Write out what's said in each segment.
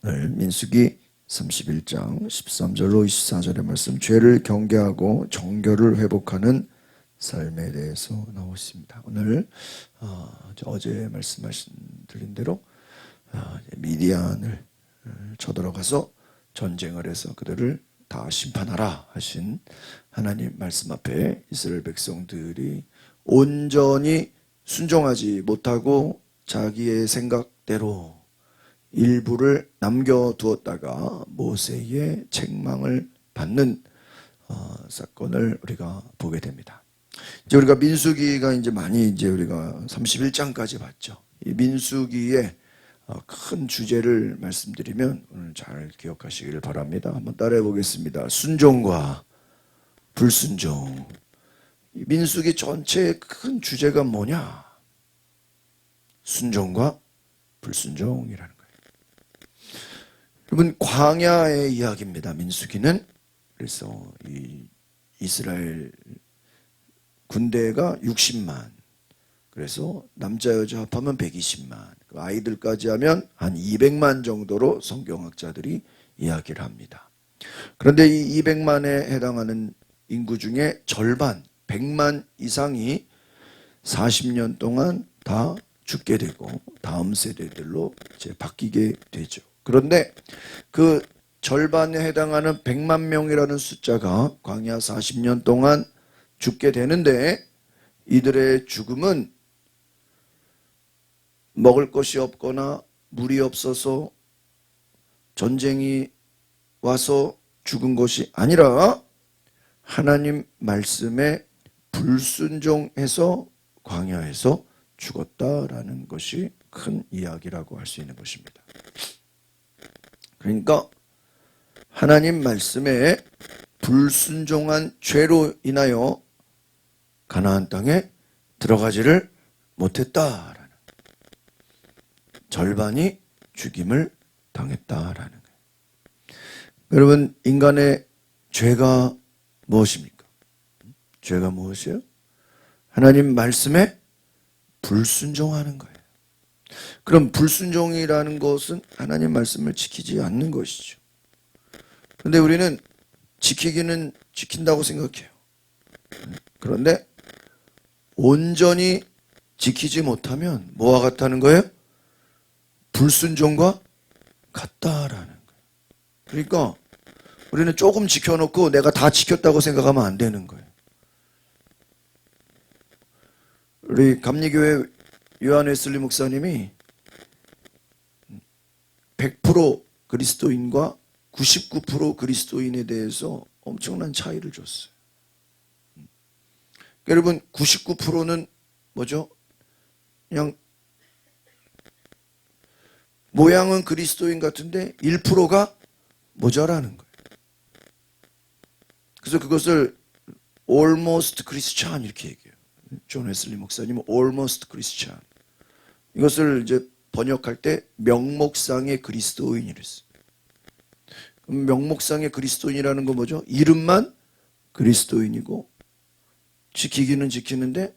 오늘 민수기 31장 13절로 24절의 말씀, 죄를 경계하고 정결을 회복하는 삶에 대해서 나오십니다. 오늘 어제 말씀하신 드린 대로 미디안을 쳐들어가서 전쟁을 해서 그들을 다 심판하라 하신 하나님 말씀 앞에 이스라엘 백성들이 온전히 순종하지 못하고 자기의 생각대로 일부를 남겨두었다가 모세의 책망을 받는 사건을 우리가 보게 됩니다. 이제 우리가 민수기가 이제 많이 우리가 31장까지 봤죠. 이 민수기의 큰 주제를 말씀드리면 오늘 잘 기억하시길 바랍니다. 한번 따라해 보겠습니다. 순종과 불순종. 민수기 전체의 큰 주제가 뭐냐? 순종과 불순종이라는 거예요. 여러분, 광야의 이야기입니다. 민수기는. 그래서 이 이스라엘 군대가 60만, 그래서 남자 여자 합하면 120만, 그 아이들까지 하면 한 200만 정도로 성경학자들이 이야기를 합니다. 그런데 이 200만에 해당하는 인구 중에 절반 100만 이상이 40년 동안 다 죽게 되고 다음 세대들로 이제 바뀌게 되죠. 그런데 그 절반에 해당하는 100만 명이라는 숫자가 광야 40년 동안 죽게 되는데, 이들의 죽음은 먹을 것이 없거나 물이 없어서 전쟁이 와서 죽은 것이 아니라 하나님 말씀에 불순종해서 광야에서 죽었다라는 것이 큰 이야기라고 할 수 있는 것입니다. 그러니까 하나님 말씀에 불순종한 죄로 인하여 가나안 땅에 들어가지를 못했다라는, 절반이 죽임을 당했다라는 거예요. 여러분, 인간의 죄가 무엇입니까? 죄가 무엇이에요? 하나님 말씀에 불순종하는 거예요. 그럼 불순종이라는 것은 하나님 말씀을 지키지 않는 것이죠. 그런데 우리는 지키기는 지킨다고 생각해요. 그런데 온전히 지키지 못하면 뭐와 같다는 거예요? 불순종과 같다라는 거예요. 그러니까 우리는 조금 지켜놓고 내가 다 지켰다고 생각하면 안 되는 거예요. 우리 감리교회 요한 웨슬리 목사님이 100% 그리스도인과 99% 그리스도인에 대해서 엄청난 차이를 줬어요. 여러분, 99%는 뭐죠? 그냥 모양은 그리스도인 같은데 1%가 모자라는 거예요. 그래서 그것을 almost Christian 이렇게 얘기해요. 존 웨슬리 목사님은 almost Christian. 이것을 이제 번역할 때 명목상의 그리스도인이랬어요. 그럼 명목상의 그리스도인이라는 건 뭐죠? 이름만 그리스도인이고 지키기는 지키는데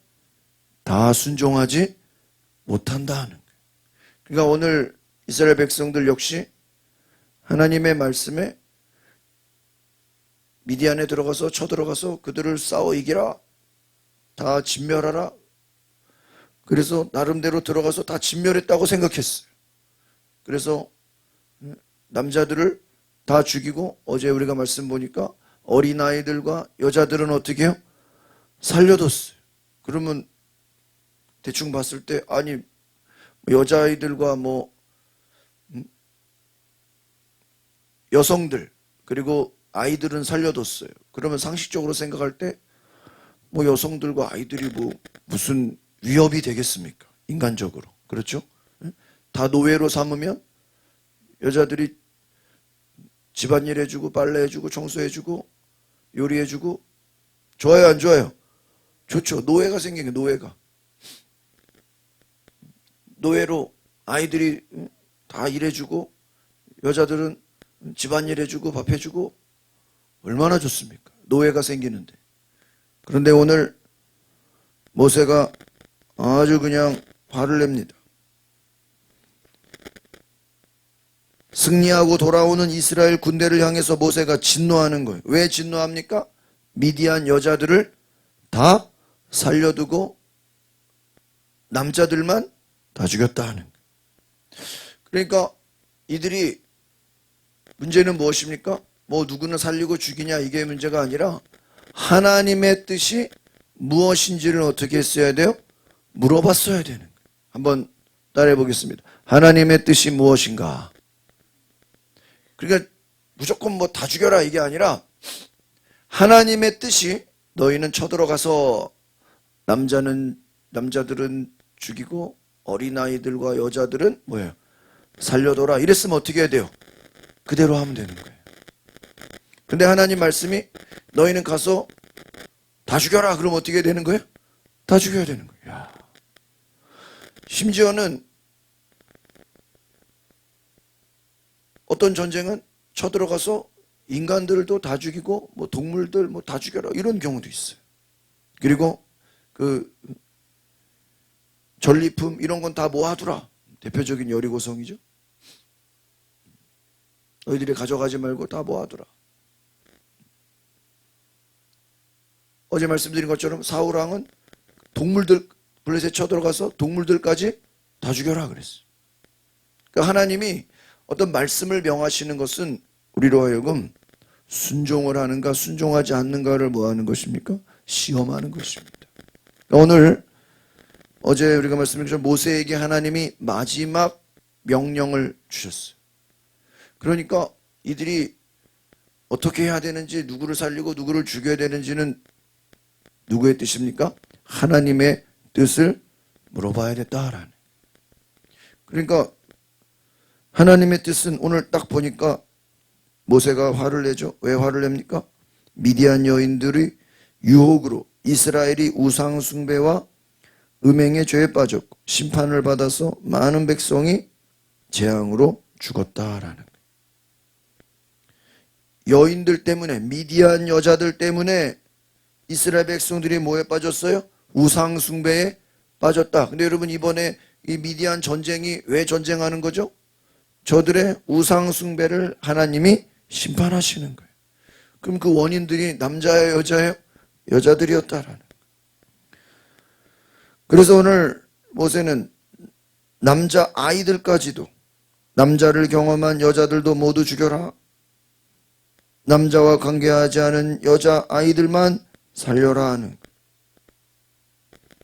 다 순종하지 못한다는 거예요. 그러니까 오늘 이스라엘 백성들 역시 하나님의 말씀에 미디안에 들어가서 쳐들어가서 그들을 싸워 이기라, 다 진멸하라, 그래서 나름대로 들어가서 다 진멸했다고 생각했어요. 그래서 남자들을 다 죽이고, 어제 우리가 말씀 보니까 어린아이들과 여자들은 어떻게 해요? 살려뒀어요. 그러면 대충 봤을 때 아니 여자아이들과 여성들 그리고 아이들은 살려뒀어요. 그러면 상식적으로 생각할 때 여성들과 아이들이 무슨 위협이 되겠습니까? 인간적으로. 그렇죠? 다 노예로 삼으면 여자들이 집안일 해주고 빨래해주고 청소해주고 요리해주고 좋아요, 안 좋아요? 좋죠. 노예가 생긴 게, 노예로 아이들이 다 일해주고 여자들은 집안일 해주고 밥 해주고 얼마나 좋습니까? 노예가 생기는데. 그런데 오늘 모세가 아주 그냥 화를 냅니다. 승리하고 돌아오는 이스라엘 군대를 향해서 모세가 진노하는 거예요. 왜 진노합니까? 미디안 여자들을 다 살려두고 남자들만 다 죽였다 하는 거예요. 그러니까 이들이 문제는 무엇입니까? 뭐 누구는 살리고 죽이냐 이게 문제가 아니라 하나님의 뜻이 무엇인지를 어떻게 했어야 돼요? 물어봤어야 되는 거예요. 한번 따라해 보겠습니다. 하나님의 뜻이 무엇인가? 그러니까 무조건 뭐 다 죽여라 이게 아니라 하나님의 뜻이 너희는 쳐들어가서 남자들은 죽이고 어린아이들과 여자들은 뭐예요? 살려둬라. 이랬으면 어떻게 해야 돼요? 그대로 하면 되는 거예요. 근데 하나님 말씀이 너희는 가서 다 죽여라. 그럼 어떻게 되는 거예요? 다 죽여야 되는 거예요. 야. 심지어는 어떤 전쟁은 쳐들어가서 인간들도 다 죽이고 뭐 동물들 뭐 다 죽여라 이런 경우도 있어요. 그리고 그 전리품 이런 건 다 모아두라. 대표적인 여리고성이죠. 너희들이 가져가지 말고 다 모아두라. 어제 말씀드린 것처럼 사울왕은 동물들 블레셋 쳐들어가서 동물들까지 다 죽여라 그랬어요. 그러니까 하나님이 어떤 말씀을 명하시는 것은 우리로 하여금 순종을 하는가 순종하지 않는가를 뭐 하는 것입니까? 시험하는 것입니다. 그러니까 오늘 어제 우리가 말씀드린 것처럼 모세에게 하나님이 마지막 명령을 주셨어요. 그러니까 이들이 어떻게 해야 되는지 누구를 살리고 누구를 죽여야 되는지는 누구의 뜻입니까? 하나님의 뜻을 물어봐야 됐다라는. 그러니까 하나님의 뜻은 오늘 딱 보니까 모세가 화를 내죠. 왜 화를 냅니까? 미디안 여인들의 유혹으로 이스라엘이 우상 숭배와 음행의 죄에 빠졌고 심판을 받아서 많은 백성이 재앙으로 죽었다라는 거예요. 여인들 때문에 미디안 여자들 때문에 이스라엘 백성들이 뭐에 빠졌어요? 우상 숭배에 빠졌다. 근데 여러분 이번에 이 미디안 전쟁이 왜 전쟁하는 거죠? 저들의 우상 숭배를 하나님이 심판하시는 거예요. 그럼 그 원인들이 남자예요, 여자예요? 여자들이었다라는 거예요. 그래서 오늘 모세는 남자 아이들까지도 남자를 경험한 여자들도 모두 죽여라. 남자와 관계하지 않은 여자 아이들만 살려라 하는 거예요.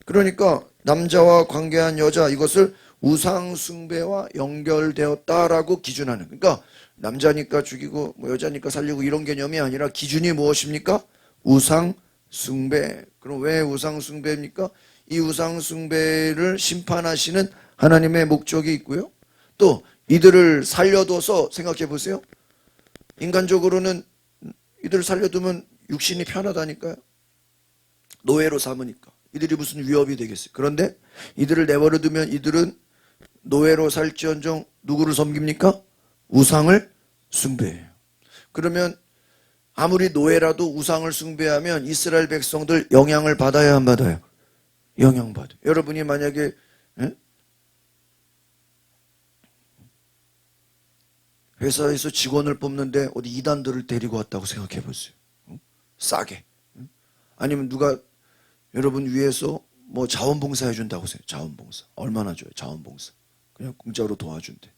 그러니까 남자와 관계한 여자 이것을 우상 숭배와 연결되었다라고 기준하는. 그러니까 남자니까 죽이고 뭐 여자니까 살리고 이런 개념이 아니라 기준이 무엇입니까? 우상 숭배. 그럼 왜 우상 숭배입니까? 이 우상 숭배를 심판하시는 하나님의 목적이 있고요. 또 이들을 살려둬서 생각해 보세요. 인간적으로는 이들을 살려두면 육신이 편하다니까요. 노예로 삼으니까. 이들이 무슨 위협이 되겠어요. 그런데 이들을 내버려 두면 이들은 노예로 살지언정 누구를 섬깁니까? 우상을 숭배해요. 그러면 아무리 노예라도 우상을 숭배하면 이스라엘 백성들 영향을 받아야 안 받아요? 영향받아요. 여러분이 만약에 회사에서 직원을 뽑는데 어디 이단들을 데리고 왔다고 생각해 보세요. 싸게. 아니면 누가 여러분 위해서 뭐 자원봉사 해준다고 생각해요. 자원봉사. 얼마나 줘요? 자원봉사. 그냥 공짜로 도와준대.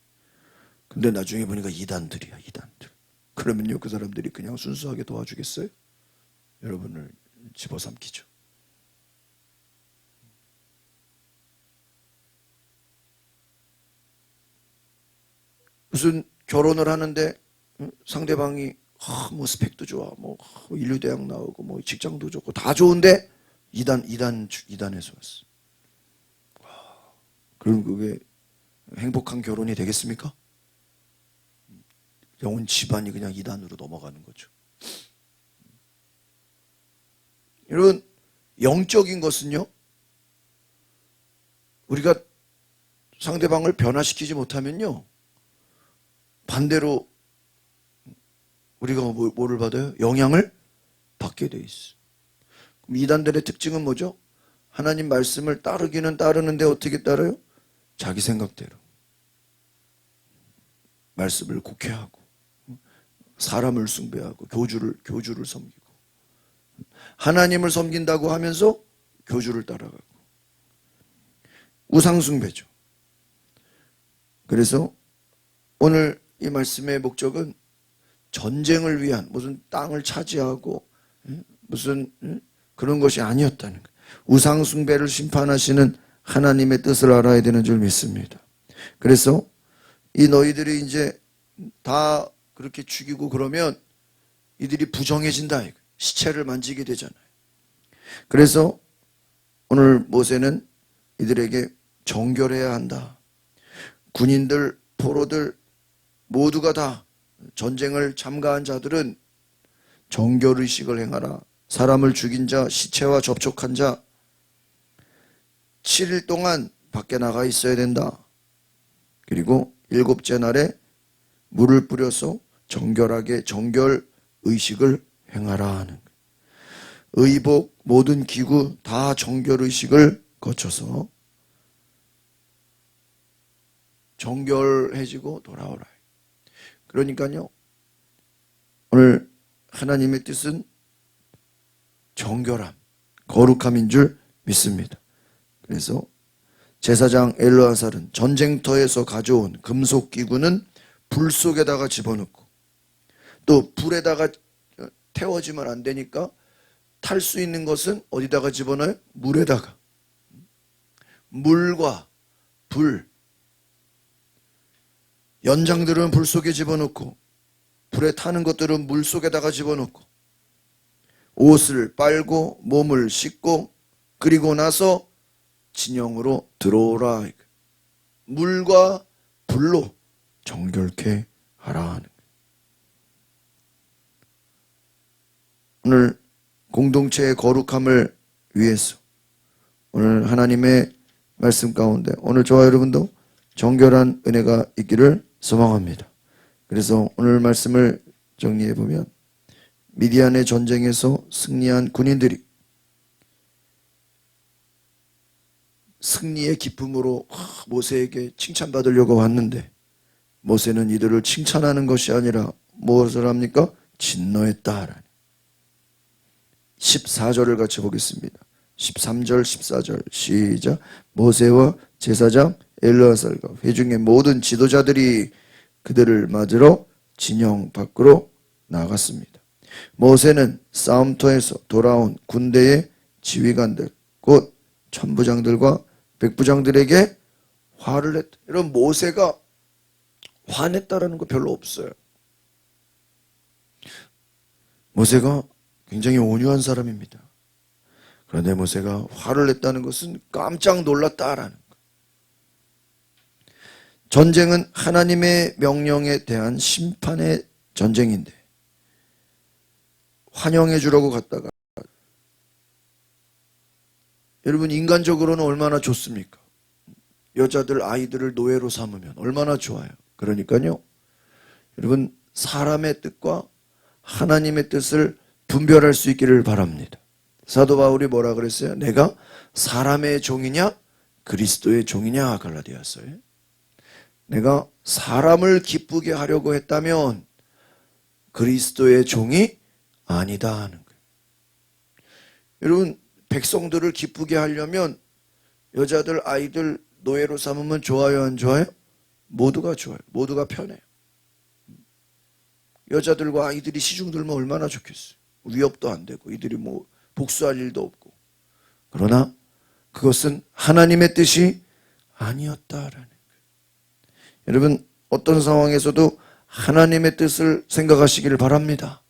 근데 나중에 보니까 이단들이야. 이단들. 그러면요 그 사람들이 그냥 순수하게 도와주겠어요? 여러분을 집어삼키죠. 무슨 결혼을 하는데 상대방이 뭐 스펙도 좋아, 뭐 인류대학 나오고 뭐 직장도 좋고 다 좋은데 이단에서 왔어. 그럼 그게 행복한 결혼이 되겠습니까? 온 집안이 그냥 이단으로 넘어가는 거죠. 여러분 영적인 것은요 우리가 상대방을 변화시키지 못하면요 반대로 우리가 뭐를 받아요? 영향을 받게 돼 있어. 그럼 이단들의 특징은 뭐죠? 하나님 말씀을 따르기는 따르는데 어떻게 따라요? 자기 생각대로. 말씀을 곡해하고 사람을 숭배하고 교주를 섬기고 하나님을 섬긴다고 하면서 교주를 따라가고 우상 숭배죠. 그래서 오늘 이 말씀의 목적은 전쟁을 위한 무슨 땅을 차지하고 무슨 그런 것이 아니었다는 거예요. 우상 숭배를 심판하시는 하나님의 뜻을 알아야 되는 줄 믿습니다. 그래서 이 너희들이 이제 다 그렇게 죽이고 그러면 이들이 부정해진다. 시체를 만지게 되잖아요. 그래서 오늘 모세는 이들에게 정결해야 한다. 군인들, 포로들 모두가 다 전쟁을 참가한 자들은 정결의식을 행하라. 사람을 죽인 자, 시체와 접촉한 자 7일 동안 밖에 나가 있어야 된다. 그리고 7째 날에 물을 뿌려서 정결하게 정결의식을 행하라 하는 거예요. 의복, 모든 기구 다 정결의식을 거쳐서 정결해지고 돌아오라. 그러니까요, 오늘 하나님의 뜻은 정결함, 거룩함인 줄 믿습니다. 그래서 제사장 엘르아살은 전쟁터에서 가져온 금속 기구는 불 속에다가 집어넣고 또 불에다가 태워지면 안 되니까 탈 수 있는 것은 어디다가 집어넣어요? 물에다가. 물과 불. 연장들은 불 속에 집어넣고 불에 타는 것들은 물 속에다가 집어넣고 옷을 빨고 몸을 씻고 그리고 나서 진영으로 들어오라. 물과 불로 정결케 하라 하는 거예요. 오늘 공동체의 거룩함을 위해서 오늘 하나님의 말씀 가운데 오늘 저와 여러분도 정결한 은혜가 있기를 소망합니다. 그래서 오늘 말씀을 정리해 보면 미디안의 전쟁에서 승리한 군인들이 승리의 기쁨으로 모세에게 칭찬받으려고 왔는데 모세는 이들을 칭찬하는 것이 아니라 무엇을 합니까? 진노했다. 14절을 같이 보겠습니다. 13절 14절 시작. 모세와 제사장 엘르아살과 회중의 모든 지도자들이 그들을 맞으러 진영 밖으로 나갔습니다. 모세는 싸움터에서 돌아온 군대의 지휘관들 곧 천부장들과 백부장들에게 화를 냈다. 여러분 모세가 화냈다라는 거 별로 없어요. 모세가 굉장히 온유한 사람입니다. 그런데 모세가 화를 냈다는 것은 깜짝 놀랐다라는 거예요. 전쟁은 하나님의 명령에 대한 심판의 전쟁인데 환영해 주려고 갔다가 여러분 인간적으로는 얼마나 좋습니까? 여자들 아이들을 노예로 삼으면 얼마나 좋아요. 그러니까요 여러분 사람의 뜻과 하나님의 뜻을 분별할 수 있기를 바랍니다. 사도 바울이 뭐라 그랬어요? 내가 사람의 종이냐 그리스도의 종이냐 갈라디아서에 내가 사람을 기쁘게 하려고 했다면 그리스도의 종이 아니다 하는 거예요. 여러분 백성들을 기쁘게 하려면 여자들 아이들 노예로 삼으면 좋아요 안 좋아요? 모두가 좋아요. 모두가 편해요. 여자들과 아이들이 시중 들면 얼마나 좋겠어요. 위협도 안 되고 이들이 뭐 복수할 일도 없고. 그러나 그것은 하나님의 뜻이 아니었다라는 거예요. 여러분 어떤 상황에서도 하나님의 뜻을 생각하시기를 바랍니다.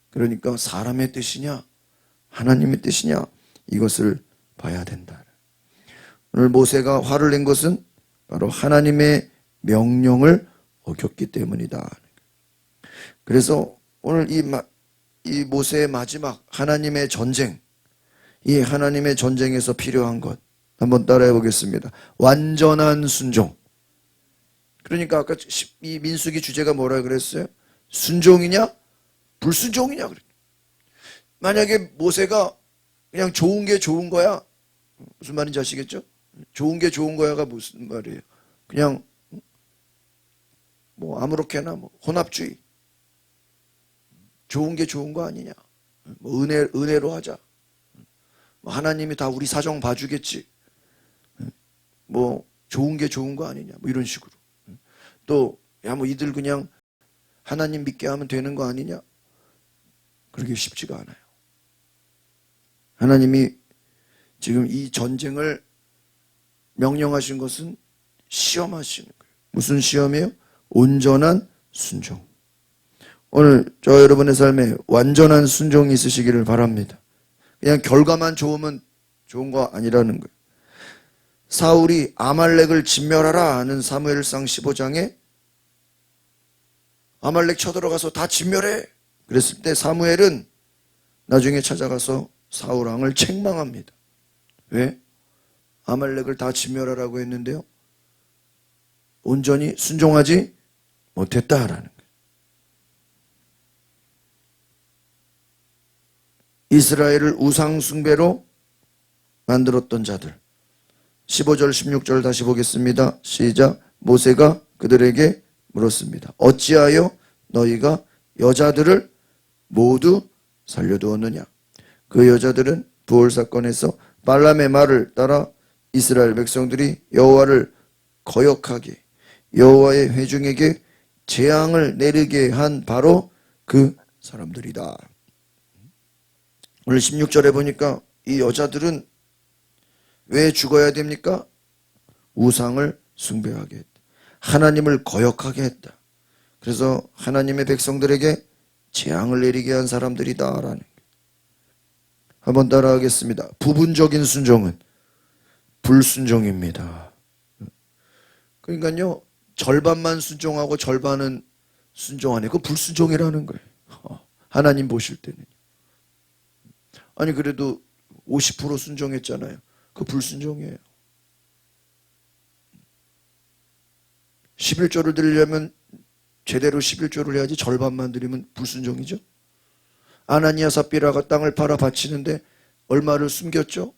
그러니까 사람의 뜻이냐 하나님의 뜻이냐 이것을 봐야 된다. 오늘 모세가 화를 낸 것은 바로 하나님의 명령을 어겼기 때문이다. 그래서 오늘 이 모세의 마지막 하나님의 전쟁, 이 하나님의 전쟁에서 필요한 것 한번 따라해 보겠습니다. 완전한 순종. 그러니까 아까 이 민수기 주제가 뭐라 그랬어요? 순종이냐 불순종이냐 그랬죠. 만약에 모세가 그냥 좋은 게 좋은 거야, 무슨 말인지 아시겠죠? 좋은 게 좋은 거야가 무슨 말이에요? 그냥 뭐 아무렇게나 뭐 혼합주의. 좋은 게 좋은 거 아니냐. 뭐 은혜로 하자. 뭐 하나님이 다 우리 사정 봐주겠지. 뭐 좋은 게 좋은 거 아니냐. 뭐 이런 식으로. 또 야 뭐 이들 그냥 하나님 믿게 하면 되는 거 아니냐. 그렇게 쉽지가 않아요. 하나님이 지금 이 전쟁을 명령하신 것은 시험하시는 거예요. 무슨 시험이에요? 온전한 순종. 오늘 저 여러분의 삶에 완전한 순종이 있으시기를 바랍니다. 그냥 결과만 좋으면 좋은 거 아니라는 거예요. 사울이 아말렉을 진멸하라 하는 사무엘상 15장에 아말렉 쳐들어가서 다 진멸해. 그랬을 때 사무엘은 나중에 찾아가서 사울왕을 책망합니다. 왜? 아말렉을 다 진멸하라고 했는데요. 온전히 순종하지 못했다라는 거예요. 이스라엘을 우상 숭배로 만들었던 자들. 15절 16절 다시 보겠습니다. 시작. 모세가 그들에게 물었습니다. 어찌하여 너희가 여자들을 모두 살려두었느냐? 그 여자들은 부올 사건에서 발람의 말을 따라 이스라엘 백성들이 여호와를 거역하게 여호와의 회중에게 재앙을 내리게 한 바로 그 사람들이다. 오늘 16절에 보니까 이 여자들은 왜 죽어야 됩니까? 우상을 숭배하게 했다. 하나님을 거역하게 했다. 그래서 하나님의 백성들에게 재앙을 내리게 한 사람들이다라는 거예요. 한번 따라하겠습니다. 부분적인 순종은 불순종입니다. 그러니까요, 절반만 순종하고 절반은 순종 안 해. 그거 불순종이라는 거예요. 하나님 보실 때는. 아니 그래도 50% 순종했잖아요. 그거 불순종이에요. 11조를 드리려면 제대로 11조를 해야지 절반만 드리면 불순종이죠. 아나니아 삽비라가 땅을 팔아 바치는데 얼마를 숨겼죠?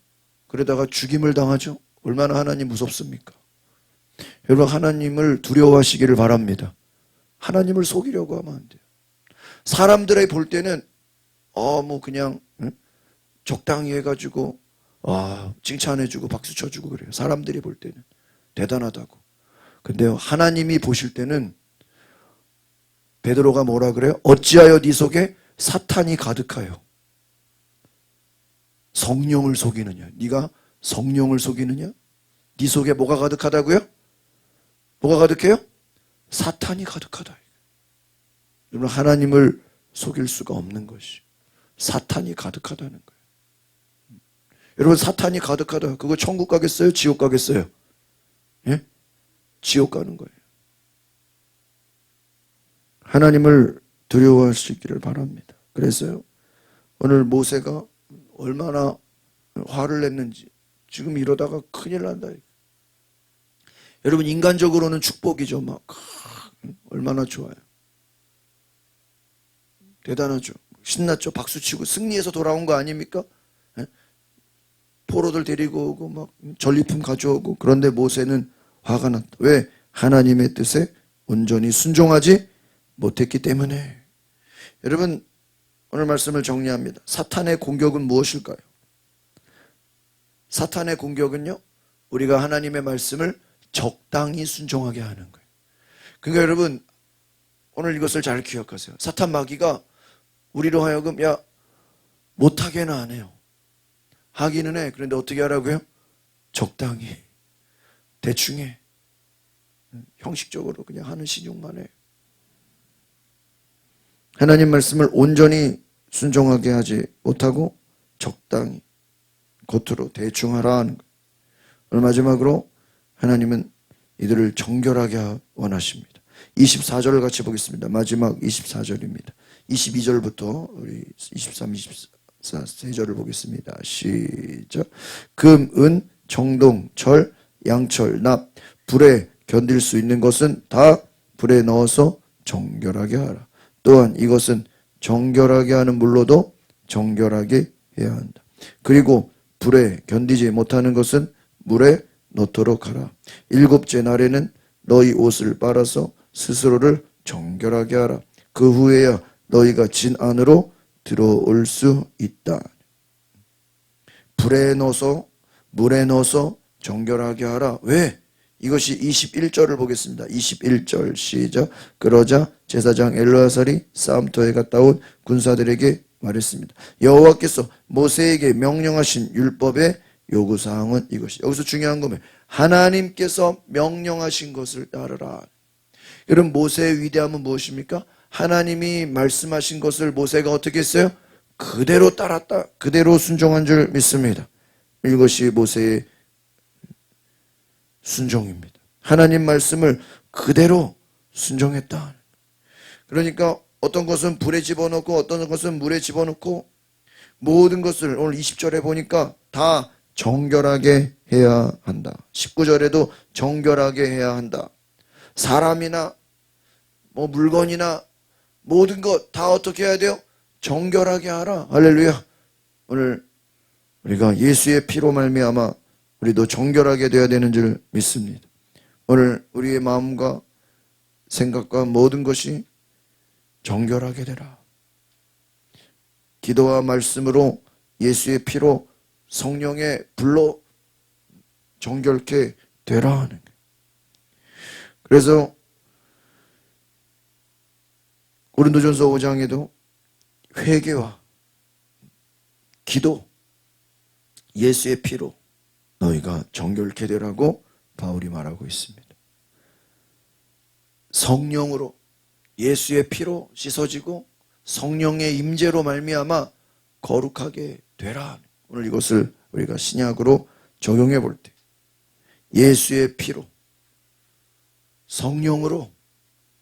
그러다가 죽임을 당하죠. 얼마나 하나님 무섭습니까? 여러분 하나님을 두려워하시기를 바랍니다. 하나님을 속이려고 하면 안 돼요. 사람들이 볼 때는 뭐 그냥 적당히 해가지고 칭찬해주고 박수 쳐주고 그래요. 사람들이 볼 때는 대단하다고. 근데요 하나님이 보실 때는 베드로가 뭐라 그래요? 어찌하여 네 속에 사탄이 가득하여 성령을 속이느냐? 네가 성령을 속이느냐? 네 속에 뭐가 가득하다고요? 뭐가 가득해요? 사탄이 가득하다. 여러분 하나님을 속일 수가 없는 것이 사탄이 가득하다는 거예요. 여러분 사탄이 가득하다. 그거 천국 가겠어요? 지옥 가겠어요? 예? 지옥 가는 거예요. 하나님을 두려워하시기를 바랍니다. 그래서요 오늘 모세가 얼마나 화를 냈는지 지금 이러다가 큰일 난다. 여러분 인간적으로는 축복이죠. 막 얼마나 좋아요. 대단하죠. 신났죠. 박수치고 승리해서 돌아온 거 아닙니까? 예? 포로들 데리고 오고 막 전리품 가져오고. 그런데 모세는 화가 났다. 왜? 하나님의 뜻에 온전히 순종하지 못했기 때문에. 여러분 오늘 말씀을 정리합니다. 사탄의 공격은 무엇일까요? 사탄의 공격은요 우리가 하나님의 말씀을 적당히 순종하게 하는 거예요. 그러니까 여러분 오늘 이것을 잘 기억하세요. 사탄 마귀가 우리로 하여금 못하게는 안 해요. 하기는 해. 그런데 어떻게 하라고요? 적당히 대충 해. 형식적으로 그냥 하는 신용만 해. 하나님 말씀을 온전히 순종하게 하지 못하고 적당히 겉으로 대충 하라 하는 거예요. 오늘 마지막으로 하나님은 이들을 정결하게 원하십니다. 24절을 같이 보겠습니다. 마지막 24절입니다. 22절부터 우리 23, 24 3절을 보겠습니다. 시작. 금, 은, 정동, 철, 양철, 납, 불에 견딜 수 있는 것은 다 불에 넣어서 정결하게 하라. 또한 이것은 정결하게 하는 물로도 정결하게 해야 한다. 그리고 불에 견디지 못하는 것은 물에 넣도록 하라. 일곱째 날에는 너희 옷을 빨아서 스스로를 정결하게 하라. 그 후에야 너희가 진 안으로 들어올 수 있다. 불에 넣어서 물에 넣어서 정결하게 하라. 왜? 이것이 21절을 보겠습니다. 21절 시작. 그러자 제사장 엘르아살이 싸움터에 갔다 온 군사들에게 말했습니다. 여호와께서 모세에게 명령하신 율법의 요구사항은 이것이. 여기서 중요한 거면 하나님께서 명령하신 것을 따르라. 여러분, 모세의 위대함은 무엇입니까? 하나님이 말씀하신 것을 모세가 어떻게 했어요? 그대로 따랐다. 그대로 순종한 줄 믿습니다. 이것이 모세의 순종입니다. 하나님 말씀을 그대로 순종했다. 그러니까 어떤 것은 불에 집어넣고 어떤 것은 물에 집어넣고 모든 것을 오늘 20절에 보니까 다 정결하게 해야 한다. 19절에도 정결하게 해야 한다. 사람이나 뭐 물건이나 모든 것 다 어떻게 해야 돼요? 정결하게 하라. 할렐루야. 오늘 우리가 예수의 피로 말미암아 우리도 정결하게 되어야 되는 줄 믿습니다. 오늘 우리의 마음과 생각과 모든 것이 정결하게 되라. 기도와 말씀으로 예수의 피로 성령의 불로 정결케 되라 하는 거예요. 그래서 고린도전서 5장에도 회개와 기도, 예수의 피로 너희가 정결케 되라고 바울이 말하고 있습니다. 성령으로 예수의 피로 씻어지고 성령의 임재로 말미암아 거룩하게 되라. 오늘 이것을 우리가 신약으로 적용해 볼 때 예수의 피로 성령으로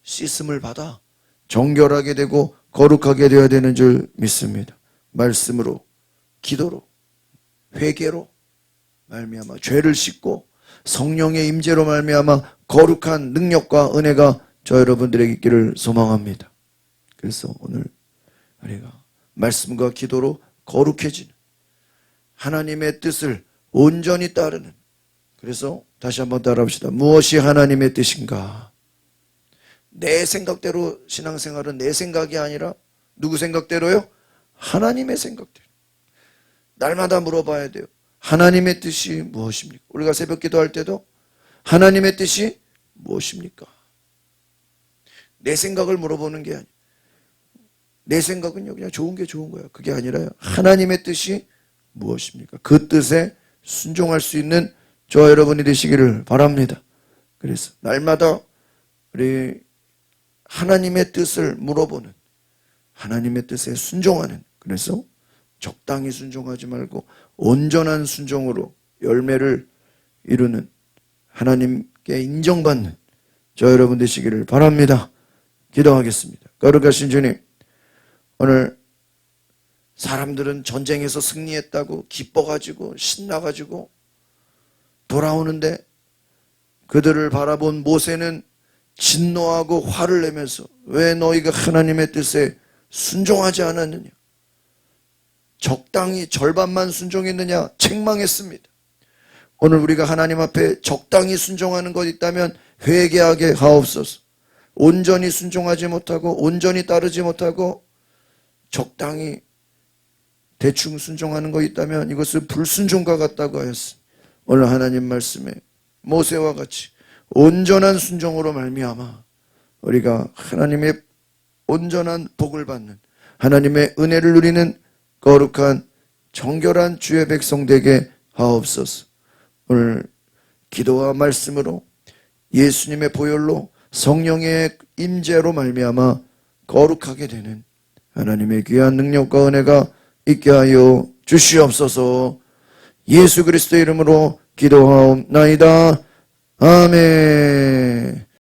씻음을 받아 정결하게 되고 거룩하게 되어야 되는 줄 믿습니다. 말씀으로, 기도로, 회개로 말미암아 죄를 씻고 성령의 임재로 말미암아 거룩한 능력과 은혜가 저 여러분들에게 있기를 소망합니다. 그래서 오늘 우리가 말씀과 기도로 거룩해지는 하나님의 뜻을 온전히 따르는, 그래서 다시 한번 따라합시다. 무엇이 하나님의 뜻인가? 내 생각대로 신앙생활은 내 생각이 아니라 누구 생각대로요? 하나님의 생각대로. 날마다 물어봐야 돼요. 하나님의 뜻이 무엇입니까? 우리가 새벽 기도할 때도 하나님의 뜻이 무엇입니까? 내 생각을 물어보는 게 아니에요. 내 생각은요 그냥 좋은 게 좋은 거야. 그게 아니라요. 하나님의 뜻이 무엇입니까? 그 뜻에 순종할 수 있는 저와 여러분이 되시기를 바랍니다. 그래서 날마다 우리 하나님의 뜻을 물어보는, 하나님의 뜻에 순종하는, 그래서 적당히 순종하지 말고 온전한 순종으로 열매를 이루는, 하나님께 인정받는 저 여러분 되시기를 바랍니다. 기도하겠습니다. 거룩하신 주님, 오늘 사람들은 전쟁에서 승리했다고 기뻐가지고 신나가지고 돌아오는데 그들을 바라본 모세는 진노하고 화를 내면서 왜 너희가 하나님의 뜻에 순종하지 않았느냐, 적당히 절반만 순종했느냐 책망했습니다. 오늘 우리가 하나님 앞에 적당히 순종하는 것 있다면 회개하게 하옵소서. 온전히 순종하지 못하고 온전히 따르지 못하고 적당히 대충 순종하는 것 있다면 이것은 불순종과 같다고 하였습니다. 오늘 하나님 말씀에 모세와 같이 온전한 순종으로 말미암아 우리가 하나님의 온전한 복을 받는, 하나님의 은혜를 누리는 거룩한 정결한 주의 백성 되게 하옵소서. 오늘 기도와 말씀으로 예수님의 보혈로 성령의 임재로 말미암아 거룩하게 되는 하나님의 귀한 능력과 은혜가 있게 하여 주시옵소서. 예수 그리스도의 이름으로 기도하옵나이다. 아멘.